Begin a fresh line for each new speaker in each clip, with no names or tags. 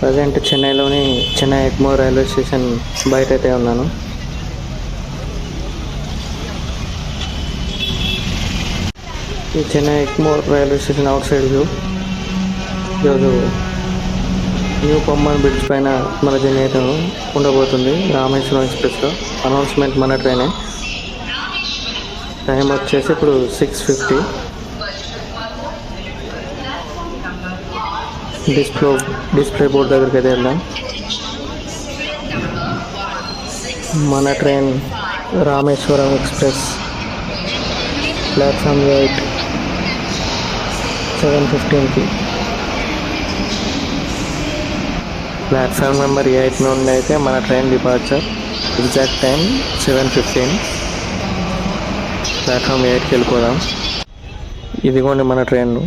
Present చెన్నైలోని Chennai Egmore railway station బయట అయితే ఉన్నాను. ఈ Chennai Egmore railway station out side view. ఈరోజు న్యూ పంబన్ బ్రిడ్జ్ పైన మన జర్నీ అయితే ఉండబోతుంది. రామేశ్వరం ఎక్స్ప్రెస్లో అనౌన్స్మెంట్ మన ట్రైనే. టైం వచ్చేసి ఇప్పుడు 6:50. డిస్ప్లే బోర్డ్ దగ్గరికి అయితే వెళ్దాం. మన ట్రైన్ రామేశ్వరం ఎక్స్ప్రెస్ ప్లాట్ఫామ్ 8 7:15కి. ప్లాట్ఫామ్ నెంబర్ 8 నుండి అయితే మన train departure. Exact time 7:15. Platform 8కి వెళ్ళిపోదాం. ఇదిగోండి మన train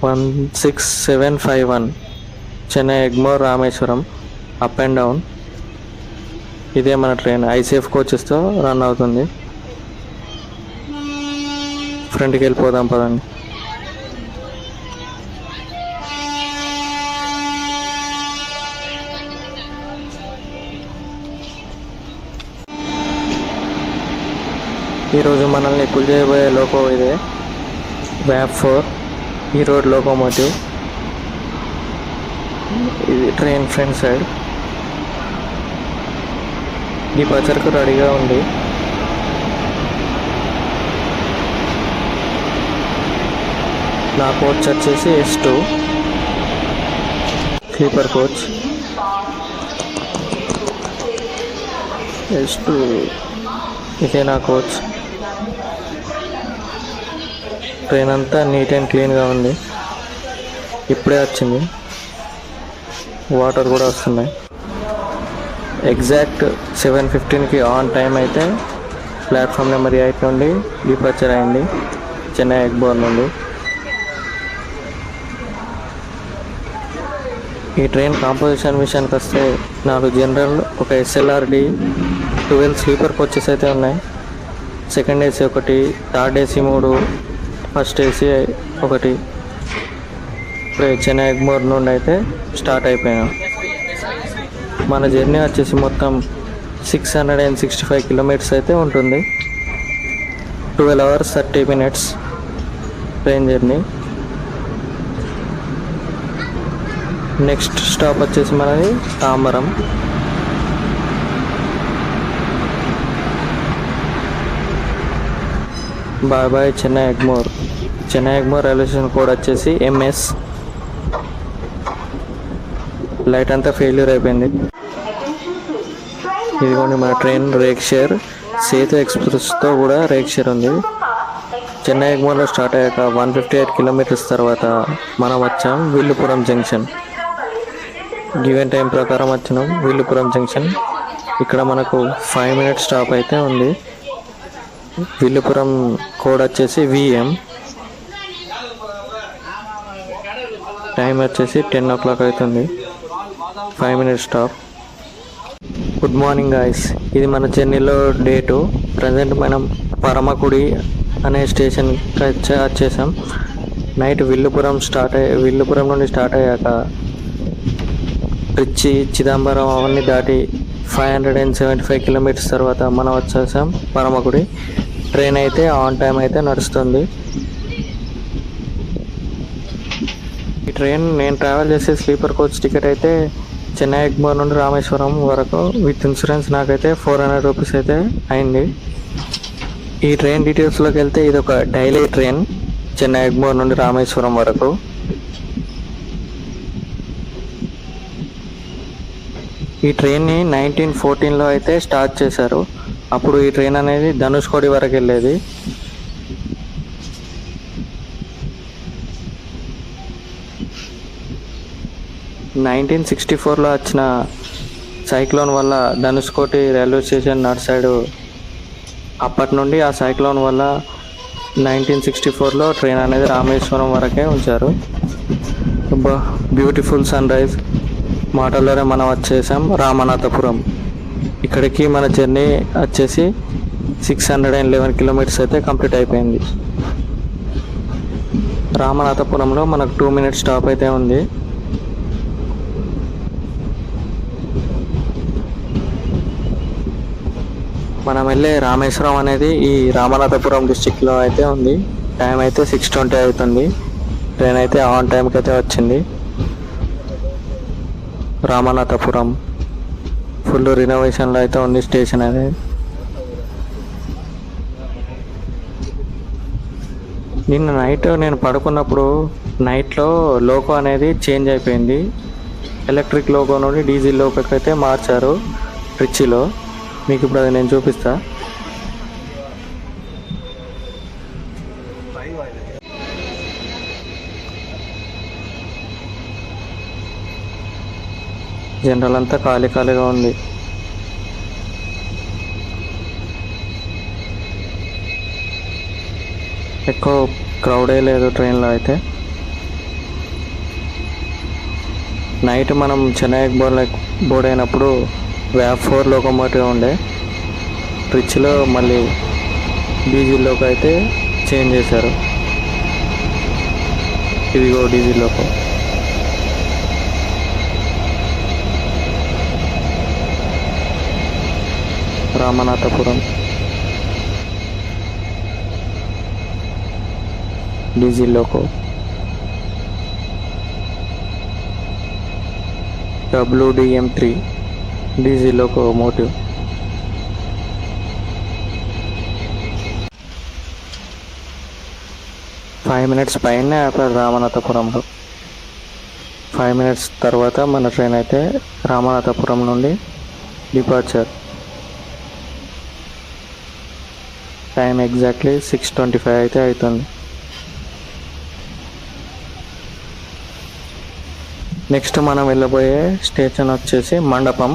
16751 Chennai Egmore Rameswaram up and down. ఇదే మన ట్రైన్ ఐసీఎఫ్ కోచెస్తో రన్ అవుతుంది. ఫ్రంట్కి వెళ్ళిపోదాం పదండి. ఈరోజు మనల్ని పుల్ చేయబోయే లోకో ఇదే వ్యాప్ 4 ఈ రోడ్ లోకోమోటివ్. ఇది ట్రైన్ ఫ్రంట్ సైడ్ డిపార్చర్కు రెడీగా ఉంది. నా కోచ్ వచ్చేసి S2 స్లీపర్ కోచ్. S2 ఇదే నా కోచ్. ట్రైన్ అంతా నీట్ అండ్ క్లీన్గా ఉంది. ఇప్పుడే వచ్చింది. వాటర్ కూడా వస్తున్నాయి. ఎగ్జాక్ట్ 7:15కి ఆన్ టైం అయితే ప్లాట్ఫామ్ నెంబర్ 8 నుండి డిపార్చర్ అయింది చెన్నై ఎగ్మోర్ నుండి. ఈ ట్రైన్ కాంపోజిషన్ విషయానికి వస్తే 4 జనరల్, ఒక SLRD, 12 స్లీపర్ కోచెస్ అయితే ఉన్నాయి. Second AC 1, third AC 3, first AC 1. ఇప్పుడు చెన్నై ఎగ్మోర్ నుండి అయితే స్టార్ట్ అయిపోయాం. మన జర్నీ వచ్చేసి మొత్తం 665 కిలోమీటర్స్ అయితే ఉంటుంది. 12 hours 30 minutes train journey. Next stop వచ్చేసి మనది Tambaram. Bye bye Chennai Egmore. Chennai Egmore railway station code వచ్చేసి MS. లైట్ అంతా ఫెయిల్యూర్ అయిపోయింది. ఇదిగోండి మన ట్రైన్ రేక్ షేర్. సేతు ఎక్స్ప్రెస్తో కూడా రేక్ షేర్ ఉంది. చెన్నై ఎగ్మోర్లో స్టార్ట్ అయ్యాక 158 కిలోమీటర్స్ తర్వాత మనం వచ్చాం విల్లుపురం జంక్షన్. గివెన్ టైం ప్రకారం వచ్చినాం విల్లుపురం జంక్షన్. ఇక్కడ మనకు 5 minutes స్టాప్ అయితే ఉంది. విల్లుపురం కోడ్ వచ్చేసి VM. టైం వచ్చేసి 10 o'clock అవుతుంది. 5 minutes stop. Good morning guys. ఇది మన జర్నీలో డే 2. ప్రజెంట్ మనం పరమకుడి అనే స్టేషన్కి వచ్చేసాం. నైట్ విల్లుపురం నుండి స్టార్ట్ అయ్యాక ట్రిచి, చిదంబరం అవన్నీ దాటి 575 కిలోమీటర్స్ తర్వాత మనం వచ్చేసాం పరమకుడి. ట్రైన్ అయితే ఆన్ టైం అయితే నడుస్తుంది. ఈ ట్రైన్ నేను ట్రావెల్ చేసే స్లీపర్ కోచ్ టికెట్ అయితే చెన్నై ఎగ్మోర్ నుండి రామేశ్వరం వరకు విత్ ఇన్సూరెన్స్ నాకైతే 400 రూపీస్ అయితే అయింది. ఈ ట్రైన్ డీటెయిల్స్లోకి వెళ్తే ఇది ఒక డైలీ ట్రైన్ చెన్నై ఎగ్మోర్ నుండి రామేశ్వరం వరకు. ఈ ట్రైన్ని 1914లో అయితే స్టార్ట్ చేశారు. అప్పుడు ఈ ట్రైన్ అనేది ధనుష్కోడి వరకు వెళ్ళేది. నైన్టీన్ 1964లో వచ్చిన సైక్లోన్ వల్ల Dhanushkodi railway station north side, అప్పటి నుండి ఆ సైక్లోన్ వల్ల 1964లో ట్రైన్ అనేది రామేశ్వరం వరకే ఉంచారు. Beautiful sunrise. మాటల్లోనే మనం వచ్చేసాం రామనాథపురం. ఇక్కడికి మన జర్నీ వచ్చేసి 611 కిలోమీటర్స్ అయితే కంప్లీట్ అయిపోయింది. రామనాథపురంలో మనకు 2 minutes స్టాప్ అయితే ఉంది. మనం వెళ్ళే రామేశ్వరం అనేది ఈ రామనాథపురం డిస్టిక్లో అయితే ఉంది. టైం అయితే 6:20 అవుతుంది. ట్రైన్ అయితే ఆన్ టైంకి అయితే వచ్చింది. రామనాథపురం ఫుల్ రినోవేషన్లో అయితే ఉంది స్టేషన్ అనేది. నిన్న నైట్ నేను పడుకున్నప్పుడు నైట్లో లోకో అనేది చేంజ్ అయిపోయింది. ఎలక్ట్రిక్ లోకో నుండి డీజిల్ లోకోకి అయితే మార్చారు ట్రిచ్చిలో. మీకు ఇప్పుడు అది నేను చూపిస్తా. జనరల్ అంతా ఖాళీ ఖాళీగా ఉంది. ఎక్కువ క్రౌడే లేదు ట్రైన్లో అయితే. నైట్ మనం చెన్నై బోర్డ్ అయినప్పుడు వ్యాప్ 4 లోకోమోటివ్ ఉండే, ట్రిచ్లో మళ్ళీ డీజిల్లోకి అయితే చేంజ్ చేశారు. ఇదిగో diesel loco. Ramanathapuram diesel loco WDM3 diesel locomotive. Five minutes పైన ఆపారు రామనాథపురంలో. 5 మినిట్స్ తర్వాత మన ట్రైన్ అయితే రామనాథపురం నుండి డిపార్చర్. టైం ఎగ్జాక్ట్లీ 6:25 అయితే అవుతుంది. నెక్స్ట్ మనం వెళ్ళబోయే స్టేషన్ వచ్చేసి మండపం.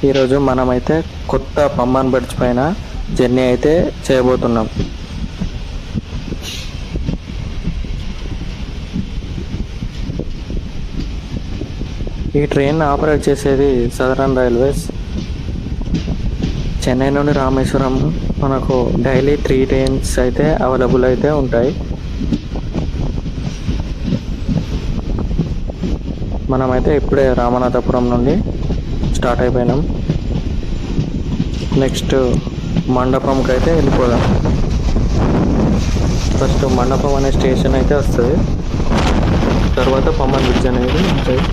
ఈరోజు మనమైతే కొత్త పంబన్ బ్రిడ్జ్ పైన జర్నీ అయితే చేయబోతున్నాం. ఈ ట్రైన్ ఆపరేట్ చేసేది సదరన్ రైల్వేస్. చెన్నై నుండి రామేశ్వరం మనకు డైలీ 3 ట్రైన్స్ అయితే అవైలబుల్ అయితే ఉంటాయి. మనమైతే ఇప్పుడే రామనాథపురం నుండి స్టార్ట్ అయిపోయినాం. నెక్స్ట్ మండపంకి అయితే వెళ్ళిపోదాం. ఫస్ట్ మండపం అనే స్టేషన్ అయితే వస్తుంది, తర్వాత పంబన్ బ్రిడ్జ్ అనేది ఉంటుంది.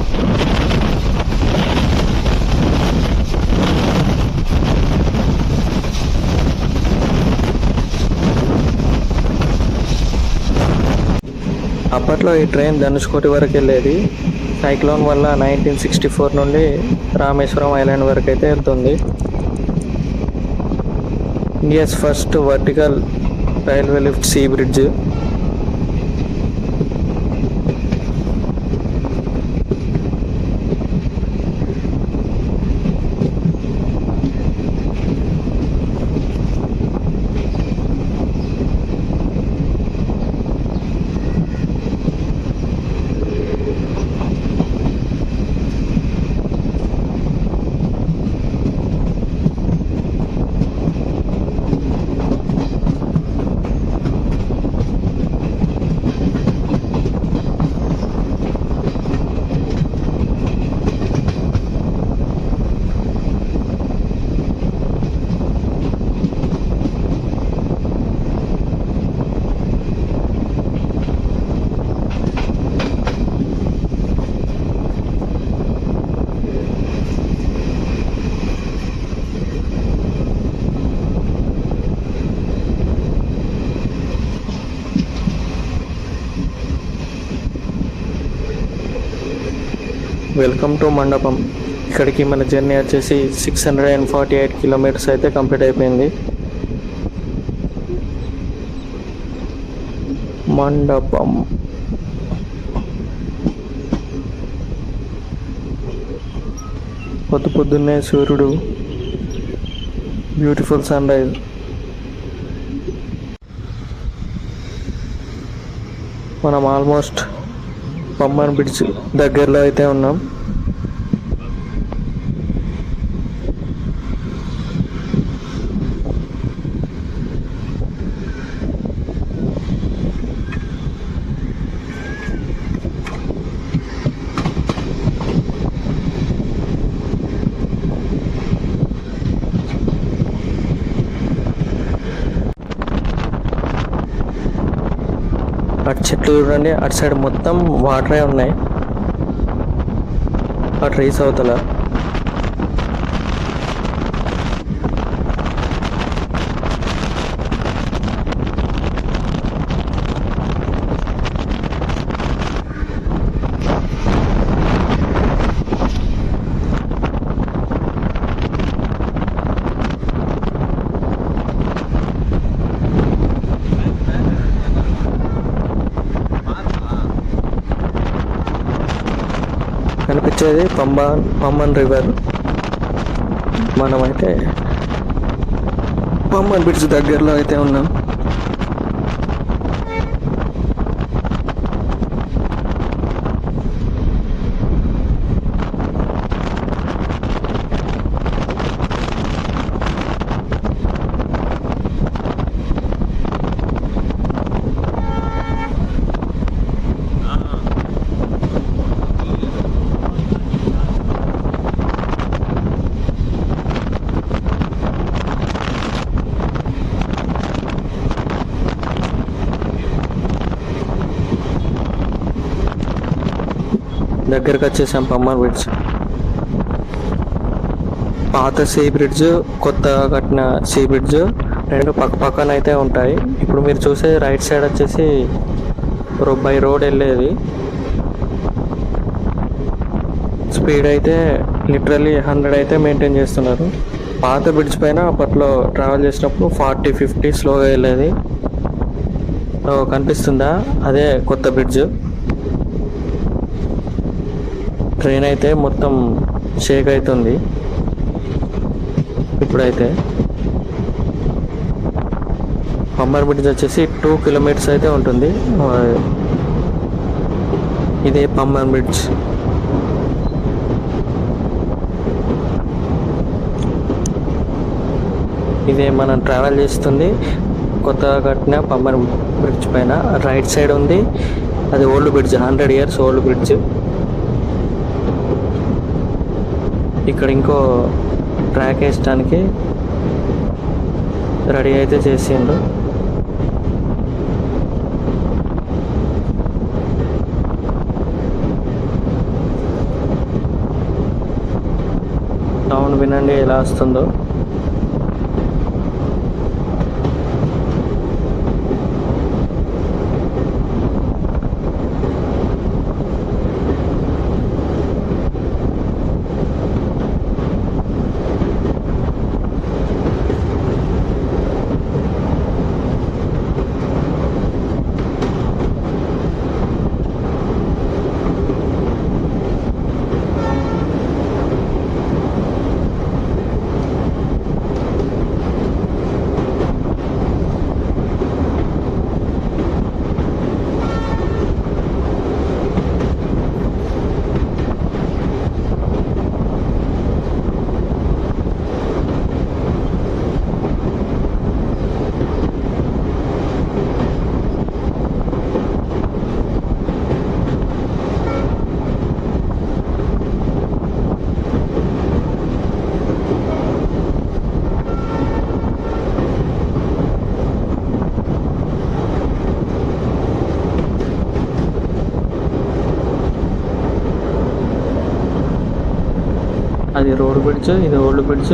అప్పట్లో ఈ ట్రైన్ ధనుష్కోటి వరకు వెళ్ళేది. సైక్లోన్ వల్ల 1964 నుండి రామేశ్వరం ఐలాండ్ వరకు అయితే వెళ్తుంది. India's first vertical railway lift sea bridge. Welcome to మండపం. ఇక్కడికి మన జర్నీ వచ్చేసి 648 కిలోమీటర్స్ అయితే కంప్లీట్ అయిపోయింది. మండపం పొద్దున్నే సూర్యుడు, బ్యూటిఫుల్ సన్ రైజ్. మనం ఆల్మోస్ట్ పంబన్ బ్రిడ్జ్ దగ్గరలో అయితే ఉన్నాం. అటు చెట్లు చూడండి, అటు సైడ్ మొత్తం వాటరే ఉన్నాయి. ఆ ట్రీస్ అవతల కనిపించేది పంబన్ రివర్. మనమైతే పంబన్ బ్రిడ్జ్ దగ్గరలో అయితే ఉన్నాం. దగ్గరకు వచ్చేసాం పంబన్ బ్రిడ్జ్. పాత సీ బ్రిడ్జ్, కొత్తగా కట్టిన సీ బ్రిడ్జ్ రెండు పక్క పక్కన అయితే ఉంటాయి. ఇప్పుడు మీరు చూసే రైట్ సైడ్ వచ్చేసి బై రోడ్ వెళ్ళేది. స్పీడ్ అయితే లిటరల్లీ 100 అయితే మెయింటైన్ చేస్తున్నారు. పాత బ్రిడ్జ్ పైన అప్పట్లో ట్రావెల్ చేసినప్పుడు 40-50 స్లోగా వెళ్ళేది. కనిపిస్తుందా? అదే కొత్త బ్రిడ్జ్. ట్రైన్ అయితే మొత్తం షేక్ అవుతుంది ఇప్పుడైతే. పంబన్ బ్రిడ్జ్ వచ్చేసి 2 కిలోమీటర్స్ అయితే ఉంటుంది. ఇదే పంబన్ బ్రిడ్జ్. ఇదే మనం ట్రావెల్ చేస్తుంది కొత్తగా కట్టిన పంబన్ బ్రిడ్జ్ పైన. రైట్ సైడ్ ఉంది అది old bridge, 100 years old bridge. ఇక్కడ ఇంకో ట్రాక్ వేయడానికి రెడీ అయితే చేసిండు. సౌండ్ వినండి ఎలా వస్తుందో. అది రోడ్ బ్రిడ్జ్, ఇది ఓల్డ్ బ్రిడ్జ్.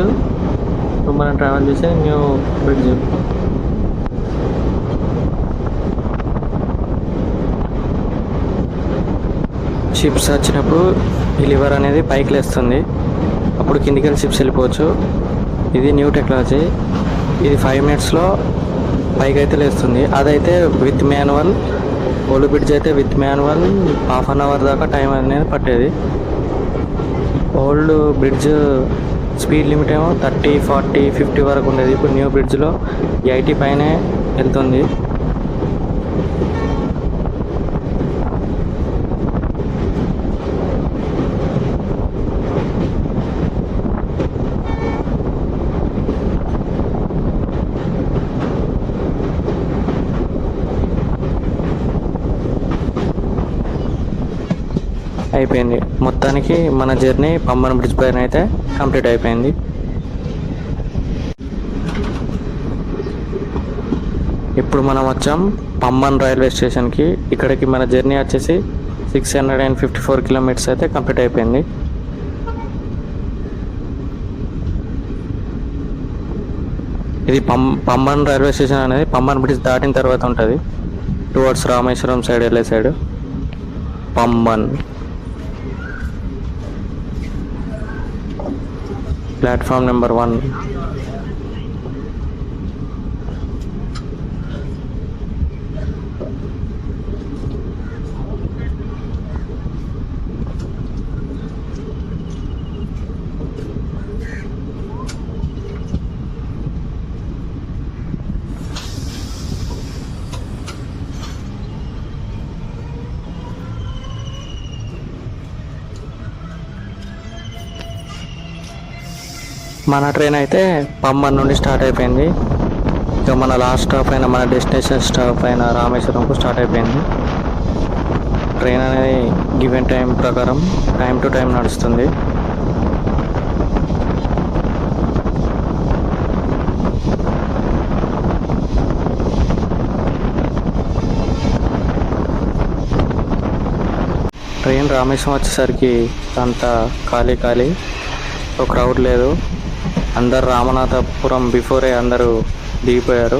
ఇప్పుడు మనం ట్రావెల్ చేసే న్యూ బ్రిడ్జ్. షిప్స్ వచ్చినప్పుడు ఈ లివర్ అనేది పైకి లేస్తుంది, అప్పుడు కిందికి వెళ్ళి షిప్స్ వెళ్ళిపోవచ్చు. ఇది న్యూ టెక్నాలజీ. ఇది 5 minutesలో పైకి అయితే లేస్తుంది. అదైతే విత్ మాన్యువల్. ఓల్డ్ బ్రిడ్జ్ అయితే విత్ మాన్యువల్ 1/2 hour దాకా టైం అనేది పట్టేది. ఓల్డ్ బ్రిడ్జ్ స్పీడ్ లిమిట్ ఏమో 30, 40, 50 వరకు ఉండేది. ఇప్పుడు న్యూ బ్రిడ్జ్లో 80 పైనే వెళ్తుంది. అయిపోయింది మొత్తానికి మన జర్నీ పంబన్ బ్రిడ్జ్ పైన అయితే కంప్లీట్ అయిపోయింది. ఇప్పుడు మనం వచ్చాం పమ్మన్ రైల్వే స్టేషన్కి. ఇక్కడికి మన జర్నీ వచ్చేసి 654 కిలోమీటర్స్ అయితే కంప్లీట్ అయిపోయింది. ఇది పమ్మన్ రైల్వే స్టేషన్ అనేది పమ్మన్ బ్రిడ్జ్ దాటిన తర్వాత ఉంటుంది. టువర్డ్స్ రామేశ్వరం సైడ్ వెళ్ళే సైడ్ పమ్మన్. Platform number 1. మన ట్రైన్ అయితే పమ్మన్ నుండి స్టార్ట్ అయిపోయింది. ఇక మన లాస్ట్ స్టాప్ అయిన మన డెస్టినేషన్ స్టాప్ అయిన రామేశ్వరంకు స్టార్ట్ అయిపోయింది. ట్రైన్ అనేది గివెన్ టైం ప్రకారం టైం టు టైం నడుస్తుంది. ట్రైన్ రామేశ్వరం వచ్చేసరికి అంతా ఖాళీ, ఒక క్రౌడ్ లేదు. అందరు రామనాథపురం బిఫోరే అందరూ దిగిపోయారు.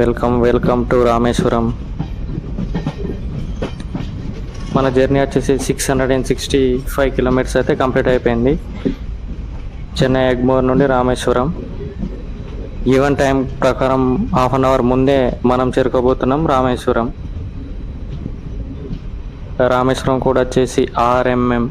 Welcome to Rameswaram. మన జర్నీ వచ్చేసి 665 కిలోమీటర్స్ అయితే కంప్లీట్ అయిపోయింది. చెన్నై ఎగ్మోర్ నుండి రామేశ్వరం. ఈవెన్ టైం ప్రకారం హాఫ్ అన్ అవర్ ముందే మనం చేరుకోబోతున్నాం రామేశ్వరం. రామేశ్వరం కూడా వచ్చేసి RMM.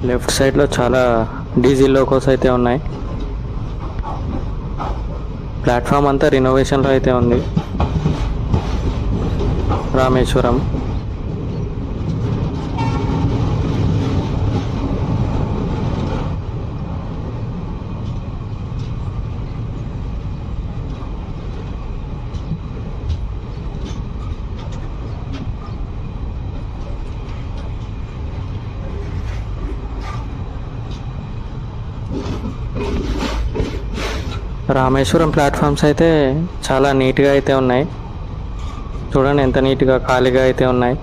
లెఫ్ట్ సైడ్లో చాలా డీజిల్ లోకోస్ అయితే ఉన్నాయి. ప్లాట్ఫామ్ అంతా రినోవేషన్లో అయితే ఉంది. రామేశ్వరం రామేశ్వరం ప్లాట్ఫామ్స్ అయితే చాలా నీట్గా అయితే ఉన్నాయి. చూడండి ఎంత నీట్గా ఖాళీగా అయితే ఉన్నాయి.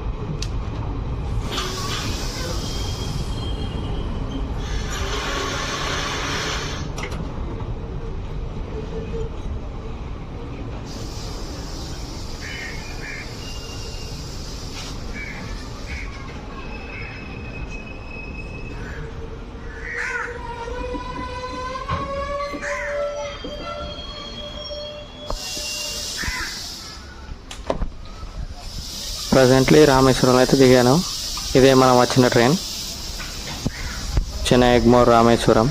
ప్రజెంట్లీ రామేశ్వరం అయితే దిగాను. ఇదే మనం వచ్చిన ట్రైన్, చెన్నై ఎగ్మోర్ రామేశ్వరం.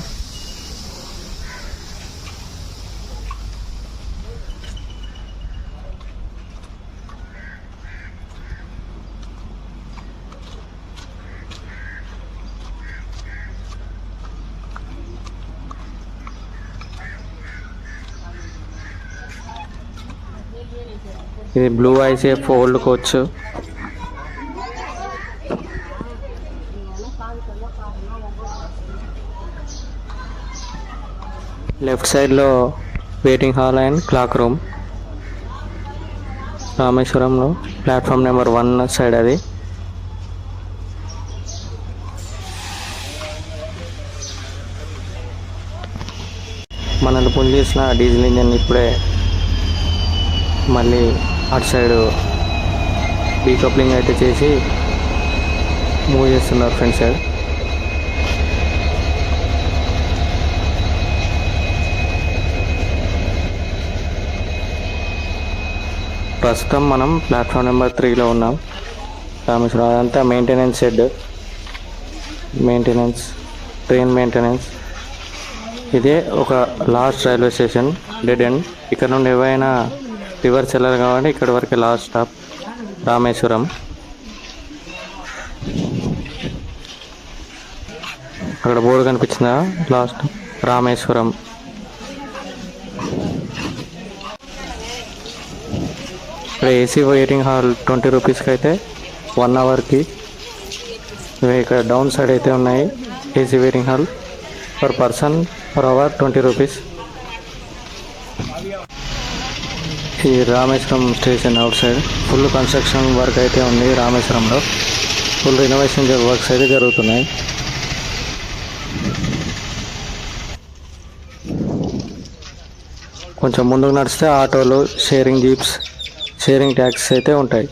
ఇది blue ICF old coach. Left సైడ్లో waiting hall and cloak room. రామేశ్వరంలో ప్లాట్ఫామ్ నెంబర్ 1 సైడ్ అది. మనల్ని పుల్ చేసిన డీజిల్ ఇంజన్ ఇప్పుడే మళ్ళీ అటు సైడ్ డీకప్లింగ్ అయితే చేసి మూవ్ చేస్తున్నారు ఫ్రంట్ సైడ్. ప్రస్తుతం మనం ప్లాట్ఫామ్ నెంబర్ 3లో ఉన్నాం. రామేశ్వరం అదంతా maintenance shed, maintenance, train maintenance. ఇదే ఒక last railway station, dead end. ఇక్కడ నుండి ఏవైనా రివర్స్ వెళ్ళాలి కాబట్టి ఇక్కడ వరకు లాస్ట్ స్టాప్ రామేశ్వరం. అక్కడ బోర్డు కనిపించిందా, లాస్ట్ రామేశ్వరం. ఇక్కడ ఏసీ వెయిటింగ్ హాల్ 20 రూపీస్కి అయితే 1 అవర్కి. ఇక్కడ డౌన్ సైడ్ అయితే ఉన్నాయి AC waiting hall. Per person per hour 20 rupees. ఈ Rameswaram station outside full construction work అయితే ఉంది. రామేశ్వరంలో ఫుల్ రినోవేషన్ వర్క్స్ అయితే జరుగుతున్నాయి. కొంచెం ముందుకు నడిస్తే ఆటోలు, షేరింగ్ జీప్స్, షేరింగ్ ట్యాక్సీస్ అయితే ఉంటాయి.